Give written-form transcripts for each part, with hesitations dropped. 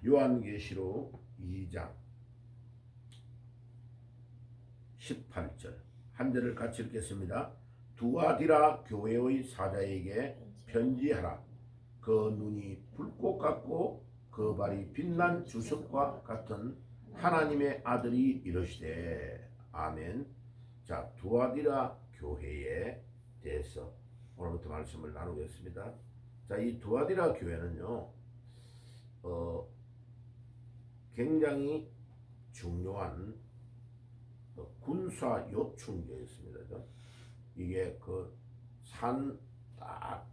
요한계시록 2장 18절 한 절을 같이 읽겠습니다. 두아디라 교회의 사자에게 편지하라. 그 눈이 불꽃 같고 그 발이 빛난 주석과 같은 하나님의 아들이 이르시되 아멘. 자, 두아디라 교회에 대해서 오늘부터 말씀을 나누겠습니다. 자, 이 두아디라 교회는요, 굉장히 중요한 군사 요충지였습니다. 이게 그 산 딱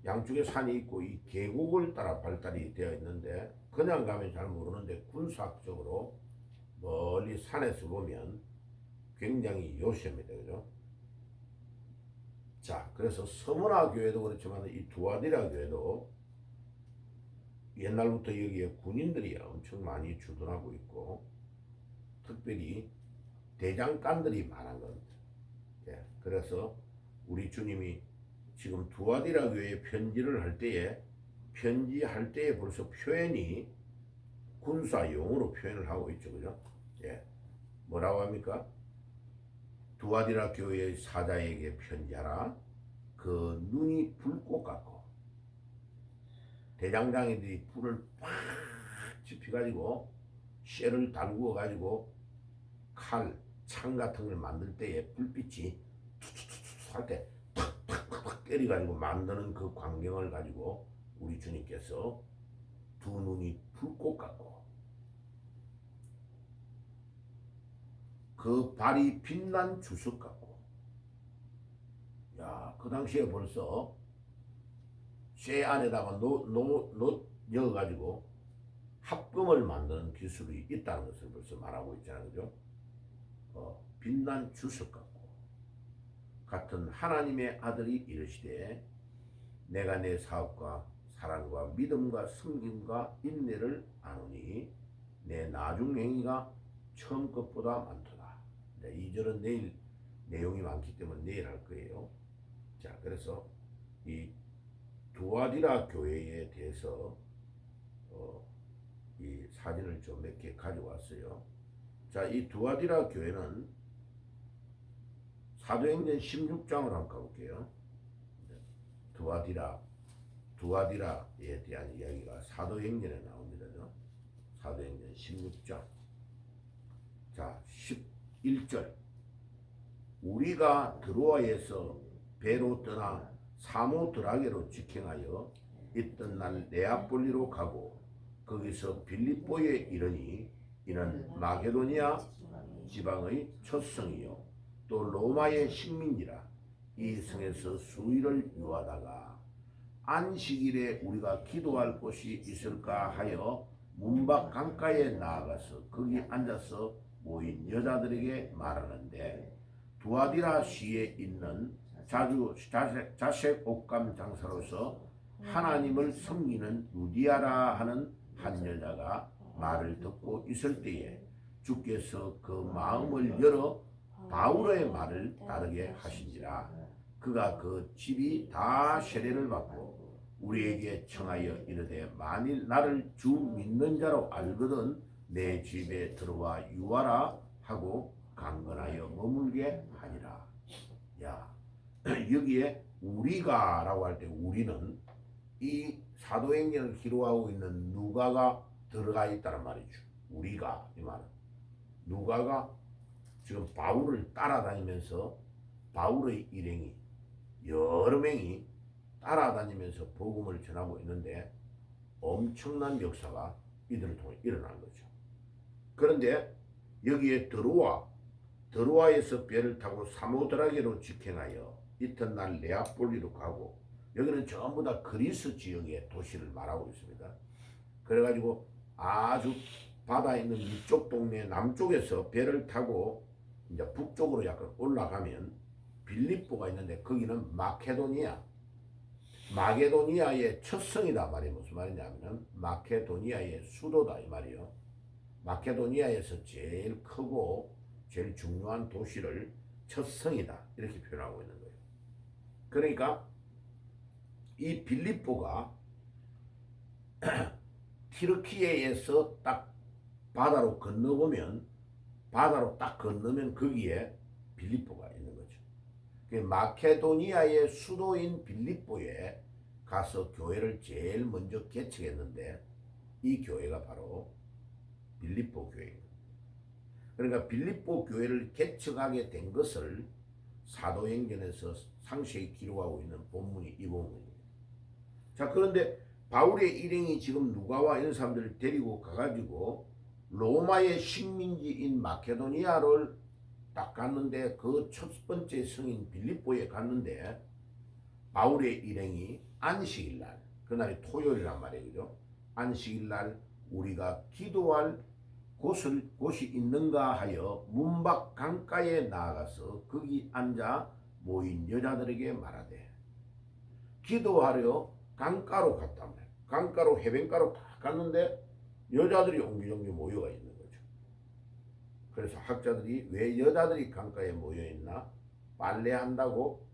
양쪽에 산이 있고 이 계곡을 따라 발달이 되어 있는데 그냥 가면 잘 모르는데 군사학적으로 멀리 산에서 보면 굉장히 요새입니다. 그죠? 자, 그래서 서문화 교회도 그렇지만 이 두아디라 교회도 옛날부터 여기에 군인들이 엄청 많이 주둔하고 있고 특별히 대장간들이 많은 겁니다. 예, 그래서 우리 주님이 지금 두아디라 교회에 편지를 할 때에 벌써 표현이 군사용으로 표현을 하고 있죠. 그죠? 예. 뭐라고 합니까? 두아디라 교회의 사자에게 편지하라. 그 눈이 불꽃 같고 대장장이들이 불을 팍 지피가지고 쇠를 달구어 가지고 칼, 창 같은 걸 만들 때에 불빛이 툭툭툭툭 할 때 탁탁탁탁 때려가지고 만드는 그 광경을 가지고 우리 주님께서 두 눈이 불꽃 같고 그 발이 빛난 주석 같고, 야, 그 당시에 벌써 쇠 안에다가 넣어가지고 합금을 만드는 기술이 있다는 것을 벌써 말하고 있잖아요. 그죠? 빛난 주석 같고 같은 하나님의 아들이 이르시되 내가 내 사업과 사랑과 믿음과 섬김과 인내를 아노니 내 나중 행위가 처음 것보다 많도다. 2절은 내일 내용이 많기 때문에 내일 할 거예요. 자, 그래서 이 두아디라 교회에 대해서 이 사진을 좀 몇 개 가져왔어요. 자, 이 두아디라 교회는 사도행전 16장으로 한번 가볼게요. 두아디라에 대한 이야기가 사도행전에 나옵니다. 사도행전 16장. 자, 11절. 우리가 드로아에서 배로 떠나 사모드라게로 직행하여 있던 날 네아폴리로 가고 거기서 빌립보에 이르니 이는 마게도니아 지방의 첫 성이요 또 로마의 식민지라. 이 성에서 수일을 유하다가 안식일에 우리가 기도할 곳이 있을까 하여 문밖 강가에 나아가서 거기 앉아서 모인 여자들에게 말하는데 두아디라 시에 있는 자색 옷감 장사로서 하나님을 섬기는 루디아라 하는 한 여자가 말을 듣고 있을 때에 주께서 그 마음을 열어 바울의 말을 따르게 하시니라. 그가 그 집이 다 세례를 받고 우리에게 청하여 이르되 만일 나를 주 믿는 자로 알거든 내 집에 들어와 유하라 하고 강건하여 머물게 하니라. 야, 여기에 우리가라고 할 때 우리는 이 사도행전을 기록하고 있는 누가가 들어가 있다는 말이죠. 우리가 이 말은 누가가 지금 바울을 따라다니면서 바울의 일행이 여러 명이 따라다니면서 복음을 전하고 있는데 엄청난 역사가 이들을 통해 일어난 거죠. 그런데 여기에 드로아에서 배를 타고 사모드라게로 직행하여 이튿날 네아폴리로 가고 여기는 전부 다 그리스 지역의 도시를 말하고 있습니다. 그래가지고 아주 바다 있는 이쪽 동네 남쪽에서 배를 타고 이제 북쪽으로 약간 올라가면 빌립보가 있는데 거기는 마게도니아의 첫 성이다 말이 무슨 말이냐면 마케도니아의 수도다 이 말이요. 마케도니아에서 제일 크고 제일 중요한 도시를 첫 성이다 이렇게 표현하고 있는 거예요. 그러니까 이 빌립보가 튀르키예에서 딱 바다로 건너보면 바다로 딱 건너면 거기에 빌립보가 있는 거죠. 마케도니아의 수도인 빌립보에 가서 교회를 제일 먼저 개척했는데 이 교회가 바로 빌립보 교회입니다. 그러니까 빌립보 교회를 개척하게 된 것을 사도행전에서 상세히 기록하고 있는 본문이 이 본문입니다. 자, 그런데 바울의 일행이 지금 누가와 이런 사람들을 데리고 가가지고 로마의 식민지인 마케도니아를 딱 갔는데 그 첫 번째 성인 빌립보에 갔는데 바울의 일행이 안식일날, 그날이 토요일이란 말이에요. 그죠? 안식일날 우리가 기도할 곳이 있는가 하여 문밖 강가에 나아가서 거기 앉아 모인 여자들에게 말하되, 기도하려 강가로 갔단 말이에요. 강가로 해변가로 딱 갔는데 여자들이 옹기종기 모여가 있는 거죠. 그래서 학자들이 왜 여자들이 강가에 모여 있나? 빨래한다고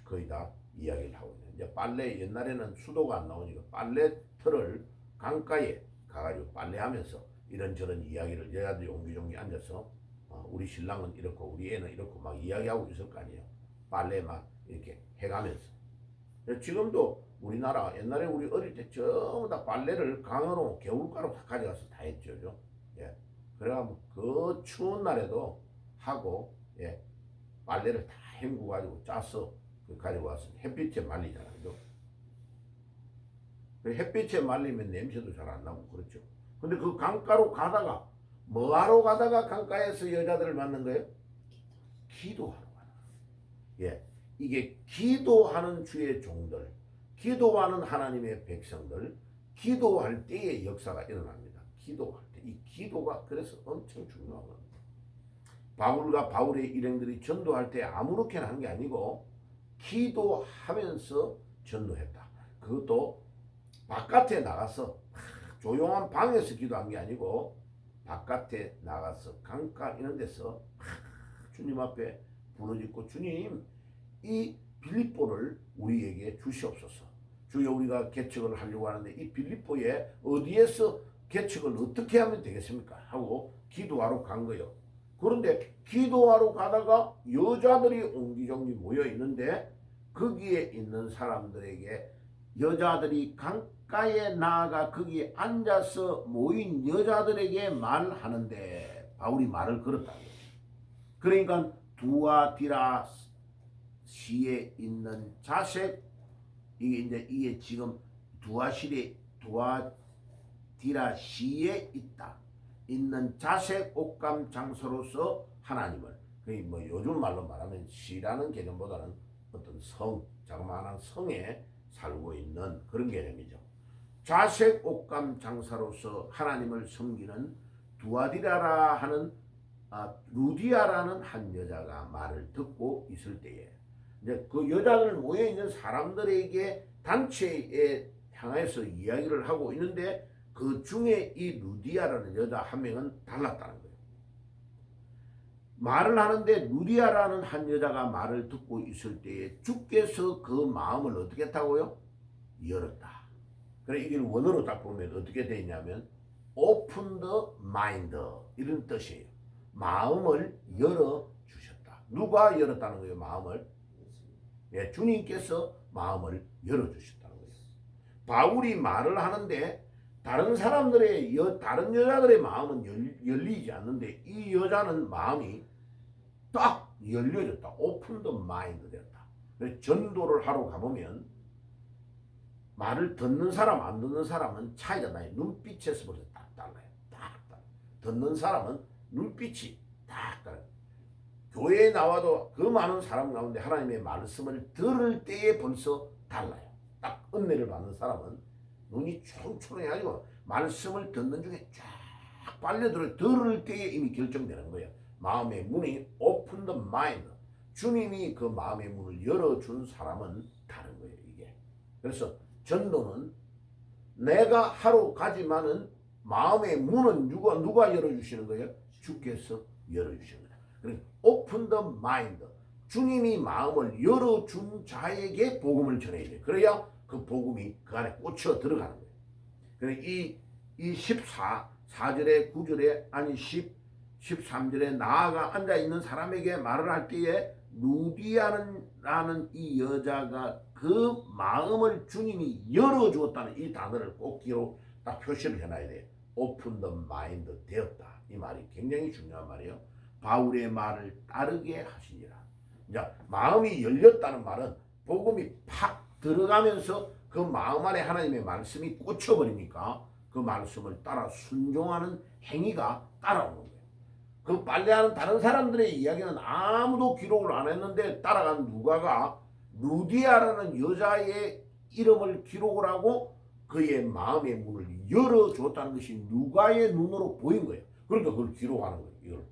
거의 다 이야기를 하고 있는. 이제 빨래 옛날에는 수도가 안 나오니까 빨래터를 강가에 가가지고 빨래하면서 이런저런 이야기를 여자들이 옹기종기 앉아서 우리 신랑은 이렇고 우리 애는 이렇고 막 이야기하고 있을 거 아니에요. 빨래 막 이렇게 해가면서. 지금도 우리나라 옛날에 우리 어릴 때 전부 다 빨래를 강으로 개울가로 다 가져가서 다 했죠. 예. 그래가지고 그 추운 날에도 하고, 예. 빨래를 다 헹구 가지고 짜서 가지고 와서 햇빛에 말리잖아요. 그죠? 햇빛에 말리면 냄새도 잘 안 나고 그렇죠. 근데 그 강가로 가다가 뭐하러 가다가 강가에서 여자들을 만난 거예요? 기도하러 가다. 예. 이게 기도하는 주의 종들, 기도하는 하나님의 백성들, 기도할 때의 역사가 일어납니다. 기도할 때. 이 기도가 그래서 엄청 중요한 겁니다. 바울과 바울의 일행들이 전도할 때 아무렇게나 한 게 아니고 기도하면서 전도했다. 그것도 바깥에 나가서 조용한 방에서 기도한 게 아니고 바깥에 나가서 강가 이런 데서 주님 앞에 부르짖고, 주님, 이 빌립보를 우리에게 주시옵소서. 주여, 우리가 개척을 하려고 하는데 이 빌립보에 어디에서 개척을 어떻게 하면 되겠습니까? 하고 기도하러 간 거예요. 그런데 기도하러 가다가 여자들이 옹기종기 모여 있는데 거기에 있는 사람들에게 여자들이 강가에 나아가 거기에 앉아서 모인 여자들에게 말하는데 바울이 말을 걸었다는 거예요. 그러니까 두아디라 시에 있는 자색, 이게 지금 두아디라 시에 있는 자색 옥감 장소로서 하나님을, 거의 뭐 요즘 말로 말하면 시라는 개념보다는 어떤 성, 자그마한 성에 살고 있는 그런 개념이죠. 자색 옥감 장사로서 하나님을 섬기는 두아디라라 하는 루디아라는 한 여자가 말을 듣고 있을 때에, 이제 그 여자들 모여 있는 사람들에게 단체에 향해서 이야기를 하고 있는데 그 중에 이 루디아라는 여자 한 명은 달랐다는 거예요. 말을 하는데 루디아라는 한 여자가 말을 듣고 있을 때에 주께서 그 마음을 어떻게 했다고요? 열었다. 그래, 이걸 원어로 딱 보면 어떻게 되어 있냐면 open the mind 이런 뜻이에요. 마음을 열어주셨다. 누가 열었다는 거예요? 마음을? 예, 주님께서 마음을 열어주셨다는 거예요. 바울이 말을 하는데 다른 사람들의 다른 여자들의 마음은 열리지 않는데 이 여자는 마음이 딱 열려졌다. 오픈 더 마인드 됐다. 전도를 하러 가보면 말을 듣는 사람 안 듣는 사람은 차이가 나요. 눈빛에서 벌써 딱 달라요. 딱 달라요. 듣는 사람은 눈빛이 딱 달라요. 교회에 나와도 그 많은 사람 가운데 하나님의 말씀을 들을 때에 벌써 달라요. 딱 은혜를 받는 사람은 눈이 초롱초롱해가지고 말씀을 듣는 중에 쫙 빨려들어 들을 때에 이미 결정되는 거예요. 마음의 문이 open the mind. 주님이 그 마음의 문을 열어준 사람은 다른 거예요. 이게. 그래서 전도는 내가 하러 가지만은 마음의 문은 누가 열어주시는 거예요? 주께서 열어주시는 거예요. 그러니까 open the mind. 주님이 마음을 열어준 자에게 복음을 전해야 돼요. 그래야 그 복음이 그 안에 꽂혀 들어가는 거예요. 그러니까 이 이 4절에 9절에 아니 13절에 나아가 앉아있는 사람에게 말을 할 때에 루디아라는 이 여자가 그 마음을 주님이 열어주었다는 이 단어를 꼭 기로 딱 표시를 해놔야 돼요. 오픈 더 마인드 되었다. 이 말이 굉장히 중요한 말이에요. 바울의 말을 따르게 하시니라. 이제 마음이 열렸다는 말은 복음이 팍 들어가면서 그 마음 안에 하나님의 말씀이 꽂혀버리니까 그 말씀을 따라 순종하는 행위가 따라오는 거예요. 그 빨래하는 다른 사람들의 이야기는 아무도 기록을 안 했는데 따라간 누가가 루디아라는 여자의 이름을 기록을 하고 그의 마음의 문을 열어줬다는 것이 누가의 눈으로 보인 거예요. 그러니까 그걸 기록하는 거예요.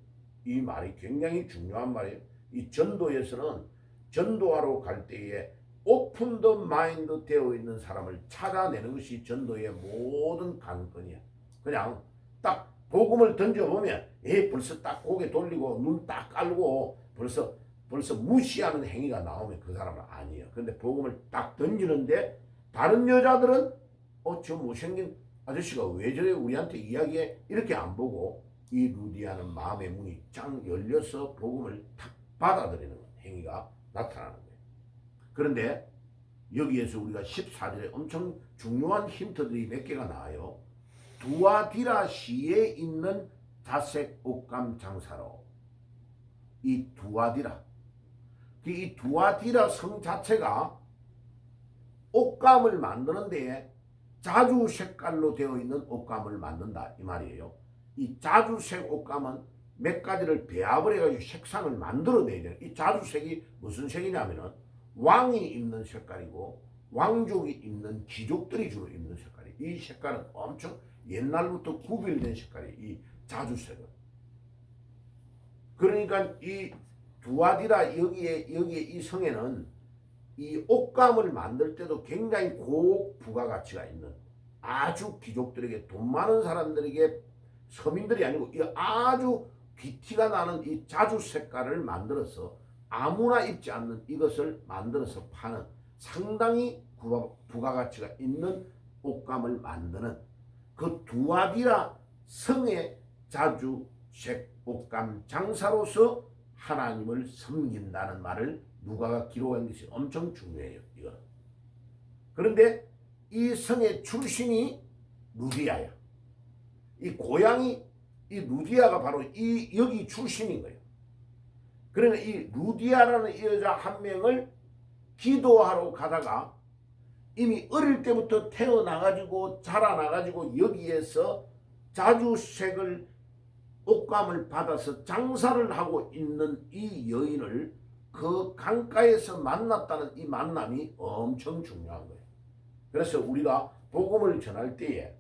이 말이 굉장히 중요한 말이에요. 이 전도에서는 전도하러 갈 때에 오픈 더 마인드 되어 있는 사람을 찾아내는 것이 전도의 모든 관건이야. 그냥 딱 복음을 던져보면 벌써 딱 고개 돌리고 눈 딱 깔고 벌써 무시하는 행위가 나오면 그 사람은 아니에요. 근데 복음을 딱 던지는데 다른 여자들은 저 못생긴 아저씨가 왜 저래 우리한테 이야기해 이렇게 안 보고 이 루디아는 마음의 문이 짱 열려서 복음을 탁 받아들이는 행위가 나타나는 거예요. 그런데 여기에서 우리가 14절에 엄청 중요한 힌트들이 몇 개가 나와요. 두아디라 시에 있는 자색 옷감 장사로 이 두아디라 이 두아디라 성 자체가 옷감을 만드는데 자주 색깔로 되어 있는 옷감을 만든다 이 말이에요. 이 자주색 옷감은 몇 가지를 배합을 해가지고 색상을 만들어내야 돼요. 이 자주색이 무슨 색이냐면은 왕이 입는 색깔이고 왕족이 입는 귀족들이 주로 입는 색깔이 이 색깔은 엄청 옛날부터 구별된 색깔이 이 자주색은. 그러니까 이 두아디라 여기에 이 성에는 이 옷감을 만들 때도 굉장히 고부가가치가 있는 아주 귀족들에게 돈 많은 사람들에게 서민들이 아니고 아주 귀티가 나는 이 자주 색깔을 만들어서 아무나 입지 않는 이것을 만들어서 파는 상당히 부가가치가 있는 옷감을 만드는 그 두아디라 성의 자주색 옷감 장사로서 하나님을 섬긴다는 말을 누가가 기록한 것이 엄청 중요해요. 이거. 그런데 이 성의 출신이 루디아야. 이 고향이 이 루디아가 바로 이 여기 출신인 거예요. 그러니까 이 루디아라는 이 여자 한 명을 기도하러 가다가 이미 어릴 때부터 태어나가지고 자라나가지고 여기에서 자주색을 옷감을 받아서 장사를 하고 있는 이 여인을 그 강가에서 만났다는 이 만남이 엄청 중요한 거예요. 그래서 우리가 복음을 전할 때에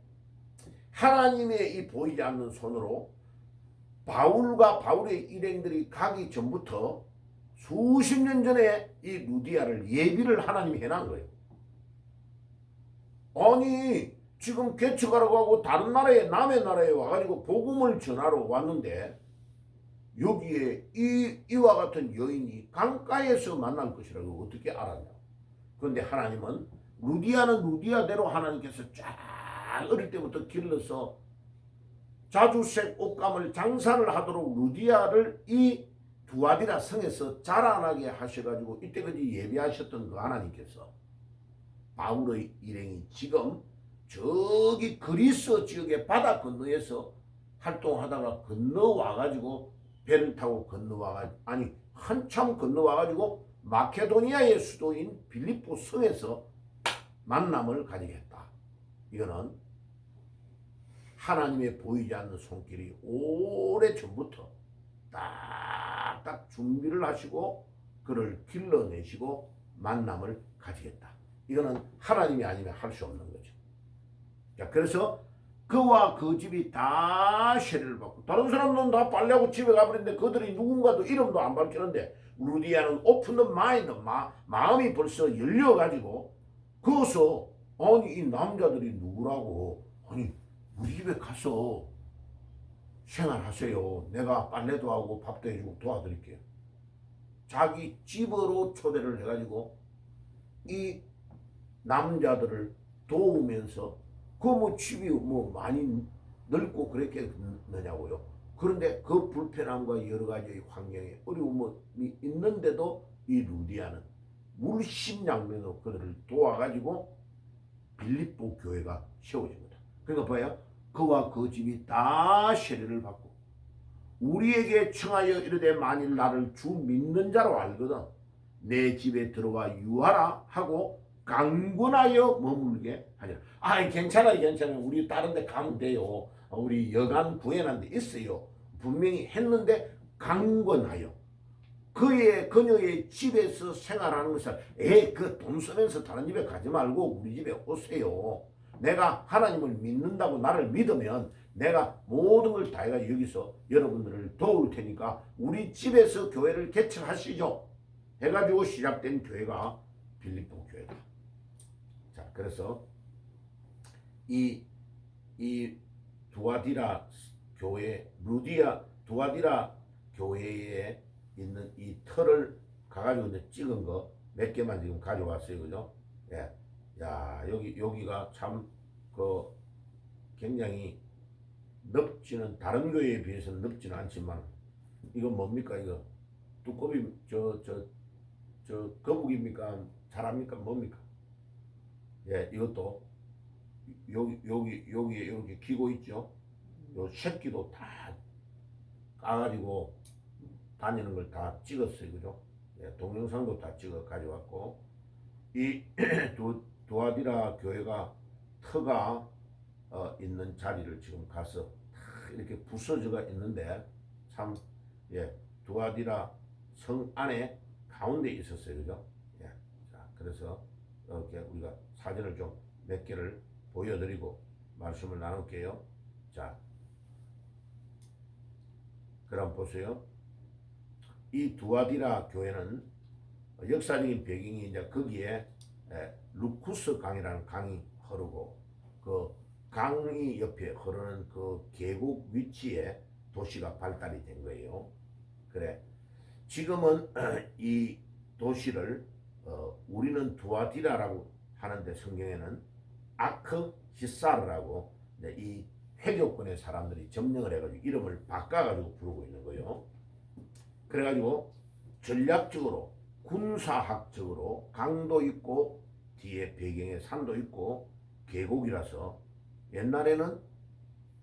하나님의 이 보이지 않는 손으로 바울과 바울의 일행들이 가기 전부터 수십 년 전에 이 루디아를 예비를 하나님이 해놓은 거예요. 아니 지금 개척하라고 하고 다른 나라에 남의 나라에 와가지고 복음을 전하러 왔는데 여기에 이와 같은 여인이 강가에서 만날 것이라고 어떻게 알았냐. 그런데 하나님은 루디아는 루디아대로 하나님께서 쫙 어릴 때부터 길러서 자주색 옷감을 장사를 하도록 루디아를 이 두아디라 성에서 자라나게 하셔가지고 이때까지 예비하셨던 그 하나님께서 바울의 일행이 지금 저기 그리스 지역의 바다 건너에서 활동하다가 건너와가지고 배를 타고 건너와가지고 아니 한참 건너와가지고 마케도니아의 수도인 빌립보 성에서 만남을 가지겠다. 이거는 하나님의 보이지 않는 손길이 오래전부터 딱딱 준비를 하시고 그를 길러내시고 만남을 가지겠다. 이거는 하나님이 아니면 할 수 없는 거죠. 자, 그래서 그와 그 집이 다 세례를 받고 다른 사람들은 다 빨래하고 집에 가버렸는데 그들이 누군가도 이름도 안 밝히는데 루디아는 오픈 더 마인드 마음이 벌써 열려가지고 거기서 아니 이 남자들이 누구라고 아니 우리 집에 가서 생활하세요. 내가 빨래도 하고 밥도 해주고 도와드릴게요. 자기 집으로 초대를 해가지고 이 남자들을 도우면서 그 뭐 집이 뭐 많이 넓고 그랬겠느냐고요. 그런데 그 불편함과 여러 가지 환경에 어려움이 있는데도 이 루디아는 물심양면으로 그들을 도와가지고 빌립보 교회가 세워진 거다. 그러니까 봐요. 그와 그 집이 다 세례를 받고 우리에게 청하여 이르되 만일 나를 주 믿는 자로 알거든 내 집에 들어와 유하라 하고 강권하여 머물게 하리라. 아 괜찮아요 괜찮아요. 우리 다른 데 가면 돼요. 우리 여관 구해놓은 데 있어요. 분명히 했는데 강권하여 그녀의 집에서 생활하는 것을 그 돈 쓰면서 다른 집에 가지 말고 우리 집에 오세요. 내가 하나님을 믿는다고 나를 믿으면 내가 모든 걸 다 해가 여기서 여러분들을 도울 테니까 우리 집에서 교회를 개척하시죠. 해가지고 시작된 교회가 빌립보 교회다. 자, 그래서 이 두아디라 교회, 두아디라 교회에 있는 이 틀을 가가지고 이제 찍은 거 몇 개만 지금 가져왔어요, 그죠? 예. 야, 여기가 참 굉장히 넓지는 다른 교회에 비해서는 넓지는 않지만 이건 뭡니까 이거 두꺼비 저 거북입니까 잘합니까 뭡니까? 예, 이것도 여기에 이렇게 기고 있죠. 요 새끼도 다 까가지고 다니는 걸 다 찍었어요, 그죠? 예, 동영상도 다 찍어 가져왔고 이 두아디라 교회가 터가 있는 자리를 지금 가서 이렇게 부서져가 있는데 참 예, 두아디라 성 안에 가운데 있었어요, 그죠? 예, 자 그래서 이렇게 우리가 사진을 좀 몇 개를 보여드리고 말씀을 나눌게요. 자, 그럼 보세요. 이 두아디라 교회는 역사적인 배경이 이제 거기에 루쿠스 강이라는 강이 흐르고 그 강이 옆에 흐르는 그 계곡 위치에 도시가 발달이 된 거예요. 그래. 지금은 이 도시를 우리는 두아디라라고 하는데 성경에는 아크히사르라고 이 회교권의 사람들이 점령을 해가지고 이름을 바꿔가지고 부르고 있는 거예요. 그래가지고 전략적으로 군사학적으로 강도 있고 뒤에 배경에 산도 있고 계곡이라서 옛날에는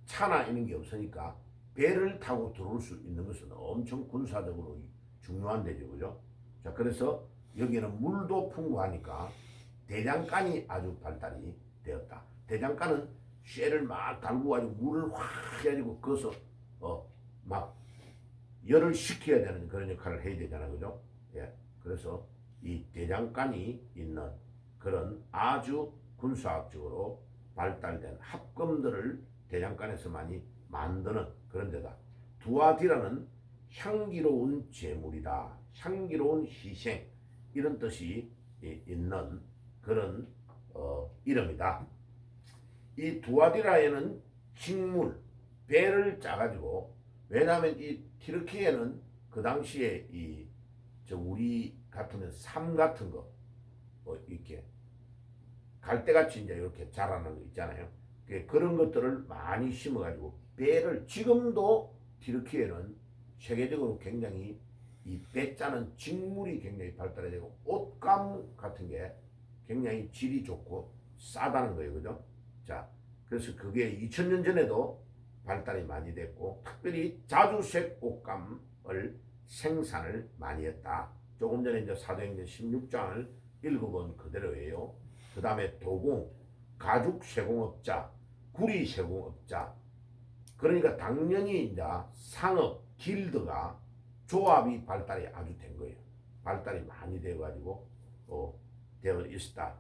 차나 이런 게 없으니까 배를 타고 들어올 수 있는 것은 엄청 군사적으로 중요한 데죠, 그죠? 자, 그래서 여기는 물도 풍부하니까 대장간이 아주 발달이 되었다. 대장간은 쇠를 막 달고 가지고 물을 확 해가지고 그어서 막 열을 식혀야 되는 그런 역할을 해야 되잖아요, 그죠? 예, 그래서 이 대장간이 있는 그런 아주 군사학적으로 발달된 합금들을 대장간에서 많이 만드는 그런 데다. 두아디라는 향기로운 제물이다, 향기로운 희생 이런 뜻이 있는 그런 이름이다. 이 두아디라에는 식물 배를 짜가지고 왜냐하면 이 튀르키예는 그 당시에 우리 같으면 삶 같은 거 이렇게 갈대같이 이제 이렇게 자라는 거 있잖아요. 그런 것들을 많이 심어가지고 배를 지금도 튀르키예는 세계적으로 굉장히 이 배 짜는 직물이 굉장히 발달해 되고 옷감 같은 게 굉장히 질이 좋고 싸다는 거예요, 그죠? 자, 그래서 그게 2000년 전에도 발달이 많이 됐고 특별히 자주색 옷감을 생산을 많이 했다. 조금 전에 이제 사도행전 16장을 읽어본 그대로예요. 그 다음에 도공, 가죽 세공업자, 구리 세공업자. 그러니까 당연히 이제 상업, 길드가 조합이 발달이 아주 된 거예요. 발달이 많이 되어가지고 되어 있다.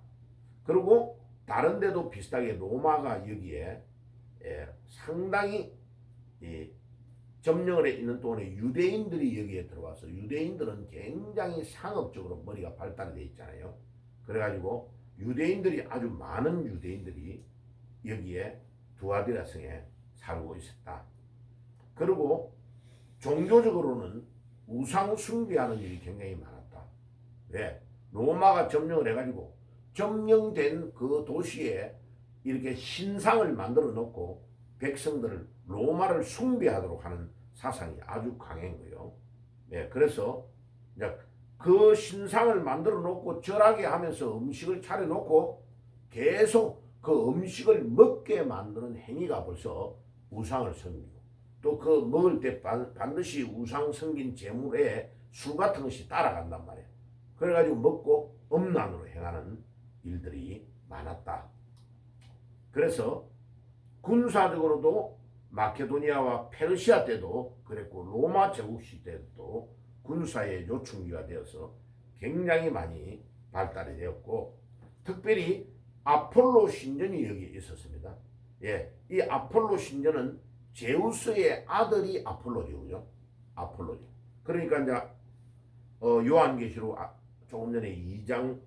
그리고 다른 데도 비슷하게 로마가 여기에 상당히 점령을 해 있는 동안에 유대인들이 여기에 들어와서 유대인들은 굉장히 상업적으로 머리가 발달이 돼 있잖아요. 그래가지고 유대인들이 아주 많은 유대인들이 여기에 두아디라 성에 살고 있었다. 그리고 종교적으로는 우상 숭배하는 일이 굉장히 많았다. 왜? 로마가 점령을 해가지고 점령된 그 도시에 이렇게 신상을 만들어 놓고 백성들을 로마를 숭배하도록 하는 사상이 아주 강한 거예요. 예, 그래서 이제 그 신상을 만들어 놓고 절하게 하면서 음식을 차려 놓고 계속 그 음식을 먹게 만드는 행위가 벌써 우상을 섬기고, 또 그 먹을 때 반드시 우상 섬긴 제물에 술 같은 것이 따라간단 말이에요. 그래가지고 먹고 음란으로 행하는 일들이 많았다. 그래서 군사적으로도 마케도니아와 페르시아 때도 그랬고, 로마 제국 시대도 군사의 요충지가 되어서 굉장히 많이 발달이 되었고, 특별히 아폴로 신전이 여기에 있었습니다. 예, 이 아폴로 신전은 제우스의 아들이 아폴로죠. 아폴로죠. 그러니까 이제 요한계시록 조금 전에 2장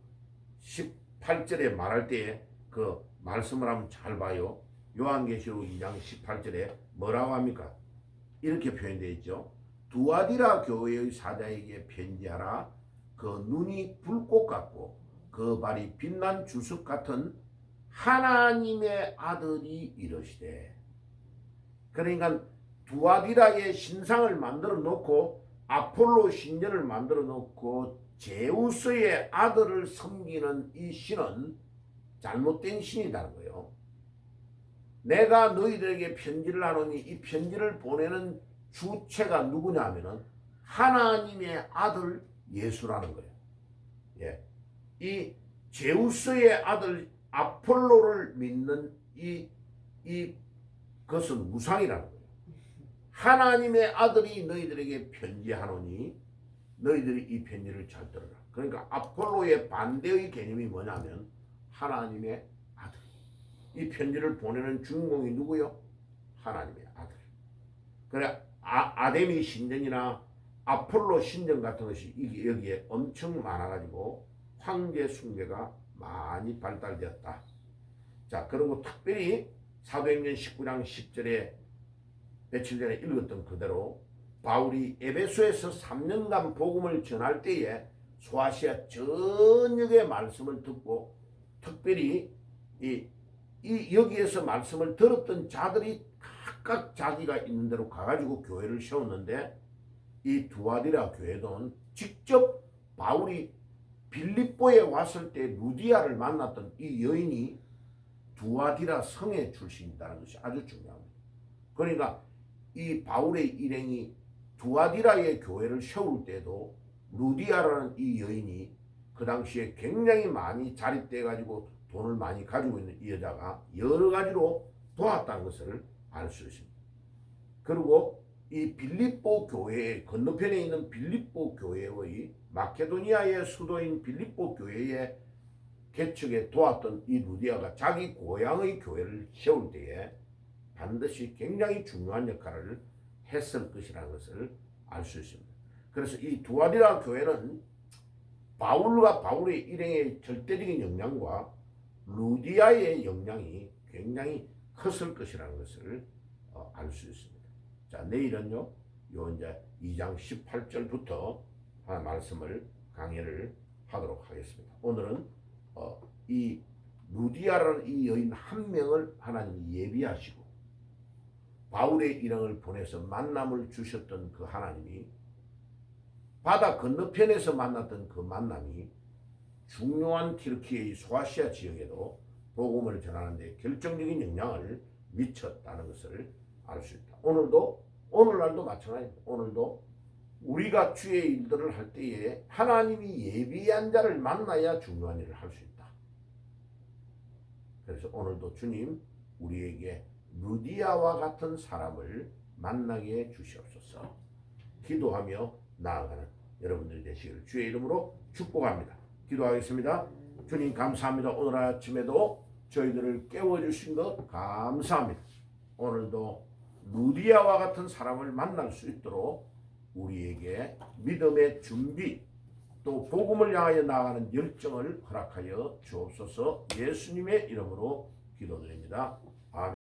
18절에 말할 때에 그 말씀을 한번 잘 봐요. 요한계시록 2장 18절에 뭐라고 합니까? 이렇게 표현되어 있죠. 두아디라 교회의 사자에게 편지하라. 그 눈이 불꽃 같고 그 발이 빛난 주석 같은 하나님의 아들이 이러시되. 그러니까 두아디라의 신상을 만들어 놓고 아폴로 신전을 만들어 놓고 제우스의 아들을 섬기는 이 신은 잘못된 신이라는 거예요. 내가 너희들에게 편지를 하노니 이 편지를 보내는 주체가 누구냐 하면은 하나님의 아들 예수라는 거예요. 예. 이 제우스의 아들 아폴로를 믿는 그것은 우상이라는 거예요. 하나님의 아들이 너희들에게 편지하노니 너희들이 이 편지를 잘 들어라. 그러니까 아폴로의 반대의 개념이 뭐냐면 하나님의 아들. 이 편지를 보내는 주인공이 누구요? 하나님의 아들. 그래 아데미 신전이나 아폴로 신전 같은 것이 여기에 엄청 많아가지고 황제 숭배가 많이 발달되었다. 자, 그리고 특별히 사도행전 19장 10절에 며칠 전에 읽었던 그대로 바울이 에베소에서 3년간 복음을 전할 때에 소아시아 전역의 말씀을 듣고, 특별히 여기에서 말씀을 들었던 자들이 각각 자기가 있는 대로 가가지고 교회를 세웠는데, 이 두아디라 교회는 직접 바울이 빌립보에 왔을 때 루디아를 만났던 이 여인이 두아디라 성의 출신이라는 것이 아주 중요합니다. 그러니까 이 바울의 일행이 두아디라의 교회를 세울 때도 루디아라는 이 여인이 그 당시에 굉장히 많이 자립돼 가지고 돈을 많이 가지고 있는 이 여자가 여러 가지로 도왔다는 것을 알 수 있습니다. 그리고 이 빌립보 교회의 건너편에 있는 빌립보 교회의 마케도니아의 수도인 빌립보 교회의 개척에 도왔던 이 루디아가 자기 고향의 교회를 세울 때에 반드시 굉장히 중요한 역할을 했을 것이라는 것을 알 수 있습니다. 그래서 이 두아디라 교회는 바울과 바울의 일행의 절대적인 영향과 루디아의 영향이 굉장히 컸을 것이라는 것을 알 수 있습니다. 자, 내일은요, 요 이제 2장 18절부터 말씀을 강의를 하도록 하겠습니다. 오늘은 이 루디아라는 이 여인 한 명을 하나님이 예비하시고 바울의 일행을 보내서 만남을 주셨던 그 하나님이 바다 건너편에서 만났던 그 만남이 중요한 튀르키예의 소아시아 지역에도 복음을 전하는 데 결정적인 영향을 미쳤다는 것을 알 수 있다. 오늘날도 마찬가지입니다. 오늘도 우리가 주의 일들을 할 때에 하나님이 예비한 자를 만나야 중요한 일을 할 수 있다. 그래서 오늘도 주님 우리에게 루디아와 같은 사람을 만나게 해 주시옵소서. 기도하며 나아가는 여러분들이 되시기를 주의 이름으로 축복합니다. 기도하겠습니다. 주님 감사합니다. 오늘 아침에도 저희들을 깨워주신 것 감사합니다. 오늘도 루디아와 같은 사람을 만날 수 있도록 우리에게 믿음의 준비, 또 복음을 향하여 나아가는 열정을 허락하여 주옵소서. 예수님의 이름으로 기도드립니다. 아멘.